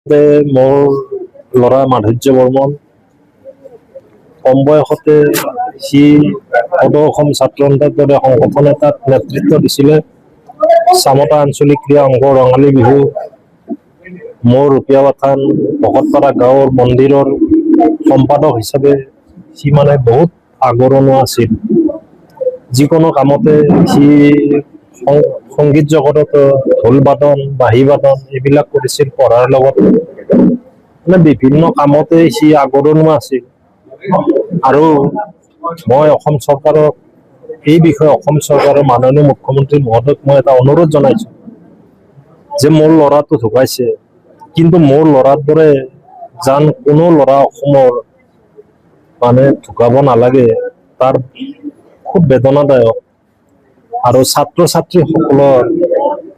মোৰ ল'ৰা মাধুৰ্য বৰ্মন কম বয়সতে সি সদৌ অসম ছাত্ৰ সন্থাৰ দৰে সংগঠন এটাত নেতৃত্ব দিছিলে। চামতা আঞ্চলিক ক্ৰীড়া অংগ ৰঙালী বিহু, মোৰ ৰুপিয়াবাথান ভকতপাৰা গাঁৱৰ মন্দিৰৰ সম্পাদক হিচাপে সি মানে বহুত আগৰণুৱা আছিল। যিকোনো কামতে সি সংগীত জগতত ঢোল বাদন, বাঁহী বাদন এইবিলাক কৰিছিল। পঢ়াৰ লগত মানে বিভিন্ন কামতে সি আগৰণুৱা আছিল। আৰু মই অসম চৰকাৰক এই বিষয়ে অসম চৰকাৰৰ মাননীয় মুখ্যমন্ত্ৰী মহোদয়ক মই এটা অনুৰোধ জনাইছো যে মোৰ ল'ৰাটো ঢুকাইছে, কিন্তু মোৰ ল'ৰাৰ দৰে যেন কোনো ল'ৰা অসমৰ মানে ঢুকাব নালাগে, তাৰ খুব বেদনাদায়ক। আৰু ছাত্ৰ ছাত্ৰীসকলৰ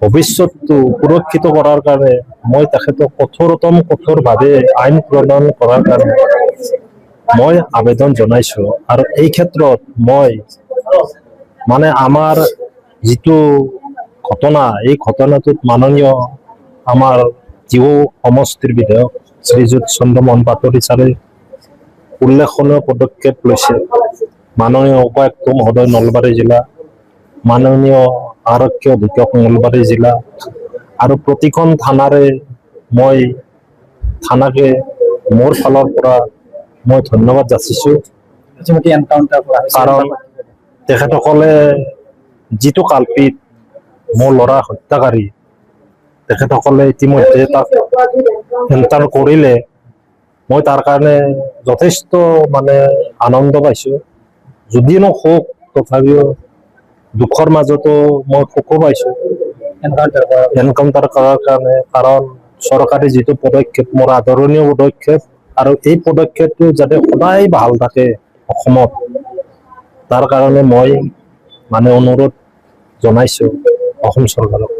ভৱিষ্যতটো সুৰক্ষিত কৰাৰ কাৰণে মই তেখেতক কঠোৰভাৱে আইন প্ৰদান কৰাৰ কাৰণে মই আবেদন জনাইছো। আৰু এই ক্ষেত্ৰত মই মানে আমাৰ যিটো ঘটনা, এই ঘটনাটোত মাননীয় আমাৰ জিও সমষ্টিৰ বিধায়ক শ্ৰীযুত চন্দ্ৰমোহন পাটোৱাৰী ছাৰে উল্লেখনীয় পদক্ষেপ লৈছে। মাননীয় উপায়ুক্ত মহোদয় নলবাৰী জিলা, মাননীয় আৰক্ষী অধীক্ষক নলবাৰী জিলা আৰু প্ৰতিখন থানাৰে মই থানাকে মোৰ ফালৰ পৰা মই ধন্যবাদ যাচিছো। কাৰণ তেখেতসকলে যিটো কাল্পিত মোৰ ল'ৰা হত্যাকাৰী, তেখেতসকলে ইতিমধ্যে তাক গ্ৰেপ্তাৰ কৰিলে। মই তাৰ কাৰণে যথেষ্ট মানে আনন্দ পাইছো। যদিও শোক, তথাপিও দুখৰ মাজতো মই সুখো পাইছো এনকাউণ্টাৰ কৰাৰ কাৰণে। কাৰণ চৰকাৰী যিটো পদক্ষেপ মোৰ আদৰণীয় পদক্ষেপ, আৰু এই পদক্ষেপটো যাতে সদায় ভাল থাকে অসমত, তাৰ কাৰণে মই মানে অনুৰোধ জনাইছো অসম চৰকাৰক।